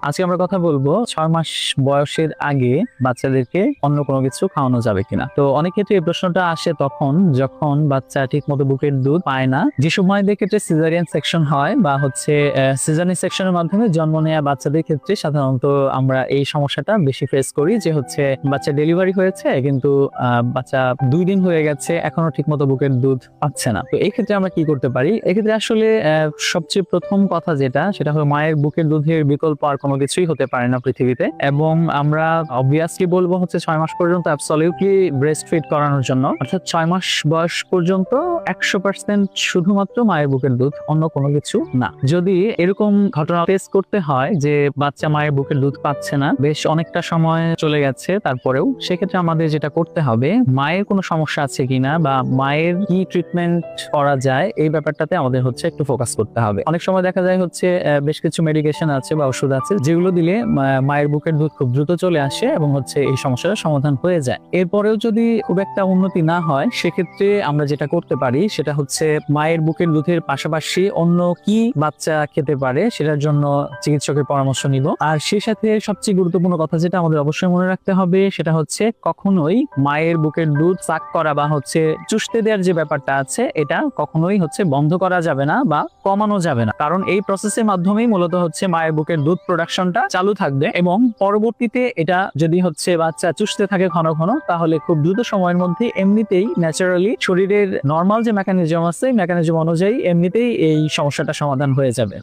আজকে আমরা কথা বলবো 6 মাস বয়সের আগে বাচ্চাদেরকে অন্য কোনো কিছু খাওয়ানো যাবে কিনা। তো অনেক ক্ষেত্রে এই প্রশ্নটা আসে তখন যখন বাচ্চা ঠিক মতো বুকের দুধ পায় না, যে সময় ক্ষেত্রে সিজারিয়ান সেকশন হয় বা হচ্ছে সিজারিয়ান সেকশনের মাধ্যমে জন্ম নেওয়া বাচ্চাদের ক্ষেত্রে সাধারণত আমরা এই সমস্যাটা বেশি ফেস করি, যে হচ্ছে বাচ্চা ডেলিভারি হয়েছে কিন্তু বাচ্চা 2 দিন হয়ে গেছে এখনো ঠিক মতো বুকের দুধ পাচ্ছে না। তো এই ক্ষেত্রে আমরা কি করতে পারি? এক্ষেত্রে আসলে সবচেয়ে প্রথম কথা যেটা, সেটা হলো মায়ের বুকের দুধের বিকল্প আর কোনো কিছুই হতে পারে না পৃথিবীতে। এবং আমরা অবভিয়াসলি বলবো হচ্ছে 6 মাস পর্যন্ত অ্যাবসলিউটলি ব্রেস্ট ফিড করানোর জন্য, অর্থাৎ 6 মাস বয়স পর্যন্ত 100% শুধুমাত্র মায়ের বুকের দুধ, অন্য কোনো কিছু না। যদি এরকম ঘটনা ফেস করতে হয় যে বাচ্চা মায়ের বুকের দুধ পাচ্ছে না, বেশ অনেকটা সময় চলে গেছে তারপরেও, সেক্ষেত্রে আমাদের যেটা করতে হবে, মায়ের কোনো সমস্যা আছে কিনা বা মায়ের কি ট্রিটমেন্ট করা যায় এই ব্যাপারটাতে আমাদের হচ্ছে একটু ফোকাস করতে হবে। অনেক সময় দেখা যায় হচ্ছে বেশ কিছু মেডিকেশন আছে বা ওষুধ আছে যেগুলো দিলে মায়ের বুকের দুধ খুব দ্রুত চলে আসে এবং হচ্ছে এই সমস্যার সমাধান হয়ে যায়। এরপরেও যদি খুব একটা উন্নতি না হয়, সেক্ষেত্রে আমরা যেটা করতে পারি সেটা হচ্ছে মায়ের বুকের দুধের পাশাপাশি অন্য কি বাচ্চা খেতে পারে সেটার জন্য চিকিৎসকের পরামর্শ নিব। আর সেই সাথে সবচেয়ে গুরুত্বপূর্ণ কথা যেটা আমাদের অবশ্যই মনে রাখতে হবে সেটা হচ্ছে কখনোই মায়ের বুকের দুধ সাক করা বা হচ্ছে চুষতে দেওয়ার যে ব্যাপারটা আছে এটা কখনোই হচ্ছে বন্ধ করা যাবে না বা কমানো যাবে না, কারণ এই প্রসেসের মাধ্যমেই মূলত হচ্ছে মায়ের বুকের দুধ প্রোডাকশনটা চালু থাকবে এবং পরবর্তীতে এটা যদি হচ্ছে বাচ্চা চুষতে থাকে ঘন ঘন, তাহলে খুব দ্রুত সময়ের মধ্যে এমনিতেই ন্যাচারালি শরীরের নর্মাল যে মেকানিজম আছে মেকানিজম অনুযায়ী এমনিতেই এই সমস্যাটা সমাধান হয়ে যাবে।